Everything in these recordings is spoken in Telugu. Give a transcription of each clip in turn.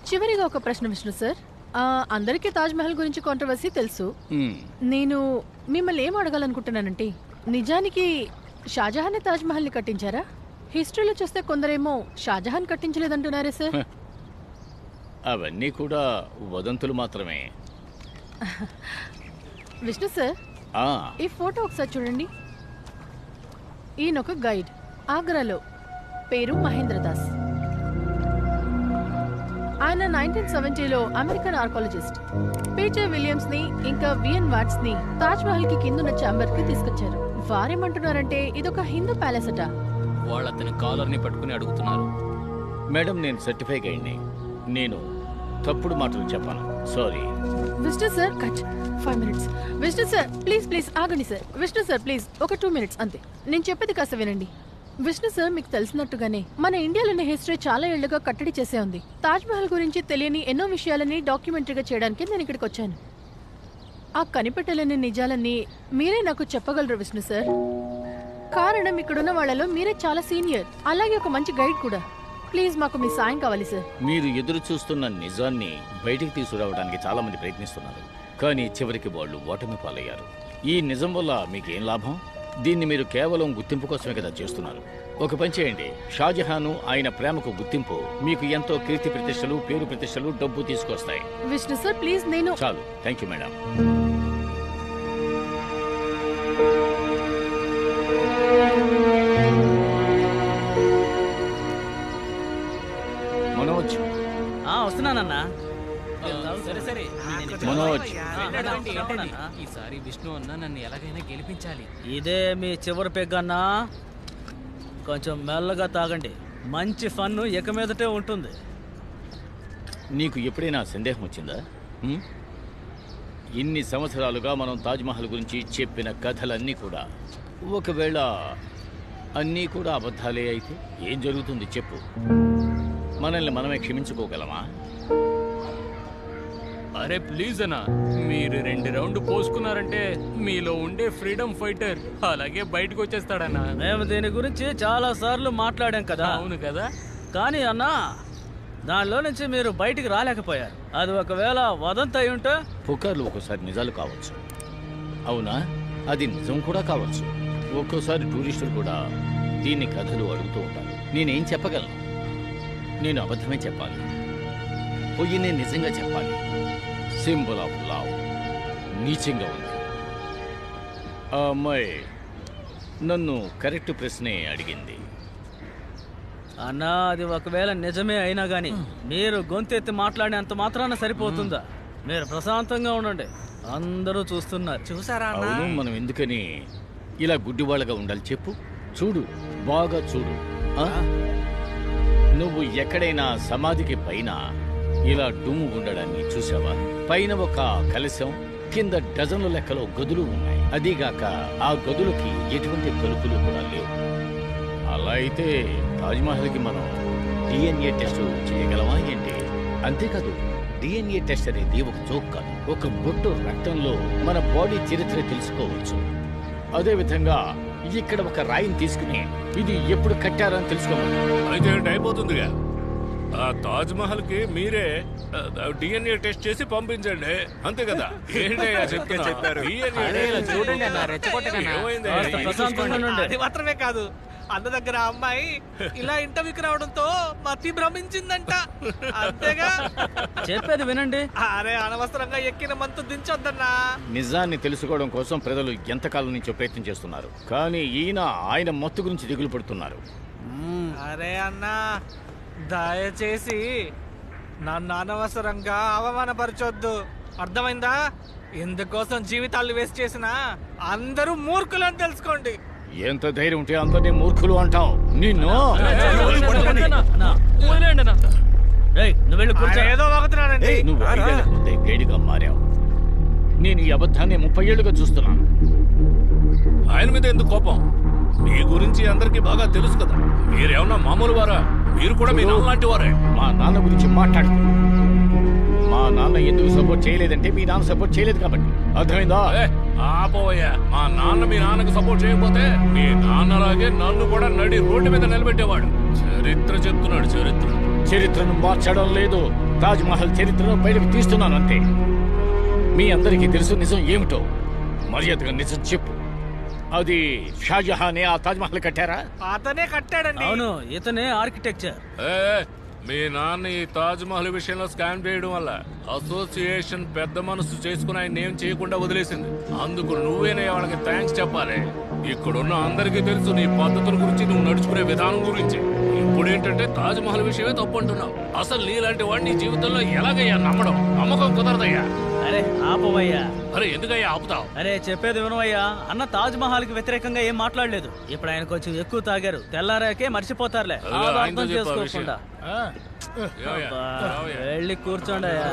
చివరిగా ఒక ప్రశ్న విష్ణు సార్. అందరికీ తాజ్ మహల్ గురించి కాంట్రవర్సీ తెలుసు. నేను మిమ్మల్ని ఏం అడగాలనుకుంటున్నానంటే, నిజానికి షాజహాన్ తాజ్ మహల్ ని కట్టించారా? హిస్టరీలో చూస్తే కొందరేమో షాజహాన్ కట్టించలేదంటున్నారే సార్. అవన్నీ కూడా వదంతులు మాత్రమే. విష్ణు సార్, ఈ ఫోటో ఒకసారి చూడండి. ఈయనొక గైడ్, ఆగ్రాలో, పేరు మహేంద్ర దాస్. ఆయన 1970లో అమెరికన్ ఆర్కాలజిస్ట్ పీటర్ విలియమ్స్ ని ఇంకా విఎన్ వాట్స్ ని తాజ్ మహల్ కి కిందున్న చాంబర్ కి తీసుకొచ్చారు. వారేమంటున్నారంటే ఇదొక హిందూ ప్యాలెస్ అట. వాళ్ళు అతని కాలర్ ని పట్టుకుని అడుగుతున్నారు. మేడం, నేను సర్టిఫై గైడ్ని. నేను తప్పుడు మాటలు చెప్పాను, sorry. Vishnu sir, cut 5 minutes. Vishnu sir please ఆగండి సార్. విష్ణు సార్ ప్లీజ్ ఒక 2 minutes అంతే. నేను చెప్పేది కాస్త వినండి. విష్ణు సార్, మీకు తెలిసినట్టుగానే మన ఇండియాలోని హిస్టరీ చాలా ఏళ్లుగా కట్టడి చేసే ఉంది. తాజ్ మహల్ గురించి తెలియని ఎన్నో విషయాలని డాక్యుమెంటరీగా చేయడానికి నేను ఇక్కడికి వచ్చాను. ఆ కనిపెట్టలేని నిజాలన్నీ మీరే నాకు చెప్పగలరు విష్ణు సార్. కారణం ఇక్కడున్న వాళ్ళలో మీరే చాలా సీనియర్, అలాగే ఒక మంచి గైడ్ కూడా. ప్లీజ్ మాకు మీ సాయం కావాలి సార్. మీరు ఎదురు చూస్తున్న నిజాన్ని బయటికి తీసుకురావడానికి చాలా మంది ప్రయత్నిస్తున్నారు, కానీ చివరికి వాళ్ళు ఓటమి పాలయ్యారు. ఈ నిజం వల్ల మీకేం లాభం? దీన్ని మీరు కేవలం గుర్తింపు కోసమే కదా చేస్తున్నారు. ఒక పని చేయండి, షాజహాను ఆయన ప్రేమకు గుర్తింపు మీకు ఎంతో కీర్తి ప్రతిష్టలు, పేరు ప్రతిష్టలు, డబ్బు తీసుకొస్తాయి. విష్ణు సార్ ప్లీజ్, నేను చాలు. Thank you madam. మనోజ్, వస్తున్నానన్నా. సరే మనోజ్, ఈసారి విష్ణు అన్న నన్ను ఎలాగైనా గెలిపించాలి. ఇదే మీ చివరి పెగ్గన్నా. కొంచెం మెల్లగా తాగండి, మంచి ఫన్ను ఇక మీదటే ఉంటుంది. నీకు ఎప్పుడైనా సందేహం వచ్చిందా? ఇన్ని సంవత్సరాలుగా మనం తాజ్మహల్ గురించి చెప్పిన కథలన్నీ కూడా ఒకవేళ అన్నీ కూడా అబద్ధాలే అయితే ఏం జరుగుతుంది చెప్పు? మనల్ని మనమే క్షమించుకోగలమా? అరే ప్లీజ్ అన్నా, మీరు 2 రౌండ్ పోసుకున్నారంటే మీలో ఉండే ఫ్రీడమ్ ఫైటర్ అలాగే బయటకు వచ్చేస్తాడన్నా. మేము దీని గురించి చాలా సార్లు మాట్లాడాం కదా. అవును కదా. కానీ అన్నా, దానిలో నుంచి మీరు బయటికి రాలేకపోయారు. అది ఒకవేళ వదంతి అయి ఉంటే? పుకార్లు ఒక్కోసారి నిజాలు కావచ్చు. అవునా, అది నిజం కూడా కావచ్చు. ఒక్కోసారి టూరిస్టులు కూడా దీన్ని కథలు అడుగుతూ ఉంటారు. నేనేం చెప్పగలను? నేను అబద్ధమే చెప్పాలి, పొయ్యి నేను నిజంగా చెప్పాలి. Symbol of love. నీచంగా ఉంది. ఆ అమ్మాయి నన్ను కరెక్ట్ ప్రశ్నే అడిగింది. అన్నా, అది ఒకవేళ నిజమే అయినా గానీ మీరు గొంతెత్తి మాట్లాడేంత మాత్రాన సరిపోతుందా? మీరు ప్రశాంతంగా ఉండండి, అందరూ చూస్తున్నారు. చూసారా? అవును, మనం ఎందుకని ఇలా గుడ్డివాళ్ళగా ఉండాలి చెప్పు? చూడు, బాగా చూడు. నువ్వు ఎక్కడైనా సమాధికి పైన ఇలా డుమ్ము ఉండడాన్ని చూసావా? పైన ఒక కలశం, కింద డజన్ల లెక్కలో గదులు ఉన్నాయి. అదీగాక ఆ గదులకి ఎటువంటి తలుపులు కూడా లేవు. అలా అయితే తాజ్మహల్కి మనం DNA టెస్ట్ చేయగలమా ఏంటి? అంతేకాదు, DNA టెస్ట్ అనేది ఒక జోక్ కాదు. ఒక బొట్టు రక్తంలో మన బాడీ చరిత్ర తెలుసుకోవచ్చు. అదేవిధంగా ఇక్కడ ఒక రాయిని తీసుకుని ఇది ఎప్పుడు కట్టారని తెలుసుకోవాలి. అయితే అయిపోతుందిగా. ఆ తాజ్ మహల్ కి మీరే DNA టెస్ట్ చేసి పంపించండి, అంతే కదా? చెప్పారు. అది మాత్రమే కాదు, అన్న దగ్గర అమ్మాయి ఇలా ఇంటర్వ్యూకి రావడంతో మతి భ్రమించిందంట. అంతేగా? చెప్పేది వినండి. అరే, అనవసరంగా ఎక్కిన మంతు దించొద్దన్నా. నిజాన్ని తెలుసుకోవడం కోసం ప్రజలు ఎంతకాలం నుంచో ప్రయత్నం చేస్తున్నారు, కానీ ఆయన మత్తు గురించి దిగులు పడుతున్నారు. అరే అన్నా, దయచేసి నన్ను అనవసరంగా అవమానపరచొద్దు, అర్థమైందా? ఇందుకోసం జీవితాలు వేస్ట్ చేసిన అందరూ మూర్ఖులని తెలుసుకోండి. ఎంత ధైర్యం ఉంటే అందరినీ మూర్ఖులు అంటావు? నిన్ను ఏదో వాగుతున్నానండి. నువ్వు 5 ఏళ్ల ముందే గైడ్గా మారావు. నేను ఈ అబద్ధాన్ని 30 ఏళ్లుగా చూస్తున్నాను. ఆయన మీద ఎందుకు కోపం? మీ గురించి అందరికీ బాగా తెలుసు కదా. మీరేమన్నా మామూలు వారా? మీరు కూడా మీ నాన్న లాంటి వారే. మా నాన్న గురించి మాట్లాడు. మా నాన్న ఎందుకు సపోర్ట్ చేయలేదంటే మీ నాన్న సపోర్ట్ చేయలేదు కాబట్టి. అర్థమైందా? ఆపోయా, మా నాన్న మీ నాన్నకు సపోర్ట్ చేయకపోతే మీ నాన్నలాగే నన్ను కూడా నడి రోడ్డు మీద నిలబెట్టేవాడు. చరిత్ర చెప్తున్నాడు. చరిత్రను మార్చడం లేదు, తాజ్ మహల్ చరిత్రను బయటకు తీస్తున్నాను అంతే. మీ అందరికీ తెలుసు నిజం ఏమిటో. మర్యాదగా నిజం చెప్పు. అది షాజహానే ఆ తాజ్ మహల్ కట్టారా? అతనే కట్టాడండి. అవును, ఇతనే ఆర్కిటెక్చర్. మీ నాన్న ఈ తాజ్ మహల్ విషయంలో స్కామ్ చేయడం వల్ల అసోసియేషన్ పెద్ద మనసు చేసుకుని ఆయన ఏం చేయకుండా వదిలేసింది. అందుకు నువ్వేనే వాళ్ళకి థ్యాంక్స్ చెప్పాలి. ఇక్కడున్న అందరికీ తెలుసు నీ పద్ధతుల గురించి, నువ్వు నడుచుకునే విధానం గురించి. ఇప్పుడేంటంటే తాజ్ మహల్ విషయమే తప్పు అంటున్నావు. అసలు నీలాంటి వాడిని జీవితంలో ఎలాగయ్యా నమ్మడం? నమ్మకం కుదరదయ్యా. అరే ఆపవయ్యా. అరే ఎందుకయ్యా ఆపుతావు? అరే చెప్పేది వినవయ్యా. అన్న తాజ్ మహల్ కి వ్యతిరేకంగా ఏం మాట్లాడలేదు. ఇప్పుడు ఆయన కొంచెం ఎక్కువ తాగారు. తెల్లారాకే మర్చిపోతారులే. అదే, అది ఆయనతో అర్థం చెప్పు ఆ చేసుకోకుండా. ఏమయ్యా? అబ్బా, ఏమయ్యా? వెళ్ళి కూర్చోండి అయ్యా.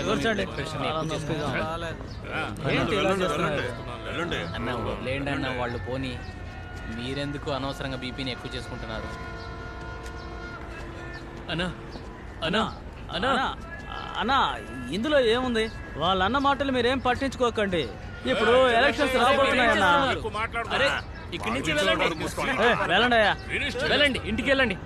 కూర్చోండి. ఏంటి ఇలా చేస్తున్నారు? అన్న వదిలేండి అన్న, వాళ్ళు పోని. మీరెందుకు అనవసరంగా బీపీని ఎక్కువ చేసుకుంటున్నారు? అన్నా అన్నా అన్నా అన్నా ఇందులో ఏముంది? వాళ్ళ అన్న మాటలు మీరేం పట్టించుకోకండి. ఇప్పుడు ఎలక్షన్స్ రాబోతున్నాయన్నా. అరే ఇక్కడి నుంచి వెళ్ళండి. వెళ్ళండి అయ్యా. వెళ్ళండి, ఇంటికి వెళ్ళండి.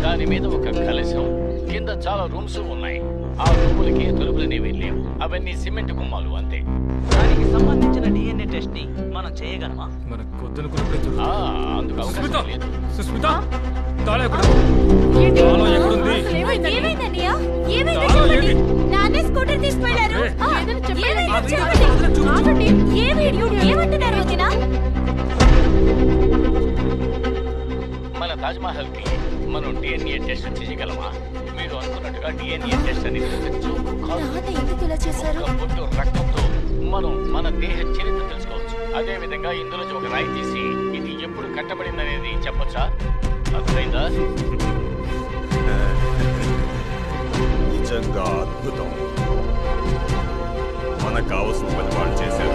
దాని మీద ఒక కలశం, కింద చాలా రూమ్స్ ఉన్నాయి. ఆ రూములకి తలుపులనేవి లేవు. అవన్నీ సిమెంట్ గుమ్మాలు అంతే. దానికి సంబంధించిన డిఎన్ఏ టెస్ట్ ని మనం చేయగలమా? అందుకు అవకాశం లేదు. ఏంటి? ఎక్కడుంది? అసలు ఏమైందండి? ఏమైందన్నయ్య? ఏమైందో చెప్పండి. నాన్నే స్కూటర్ తీసుకెళ్లారు. ఏదైనా చెప్పండి. ఏమైందో చెప్పండి. ఆగండి. ఏ వీడియో ఏమంటున్నారు వదిన? మన తాజ్ మహల్ కి మనం డిఎన్ఏ టెస్ట్ చేయగలమా? మీరు అనుకున్నట్టుగా డిఎన్ఏ టెస్ట్ అనేది నాన్న ఎందుకు ఇలా చేశారు? బొట్టు రక్తంతో మనం మన దేహ చరిత్ర తెలుసుకోవచ్చు. అదే విధంగా ఇందులో ఒక రాయి తీసి ఇది ఎప్పుడు కట్టబడింది అనేది చెప్పొచ్చా? అర్థమైందా? నిజంగా అద్భుతం. మనకు కావాల్సిన పని వాళ్ళు చేశారు.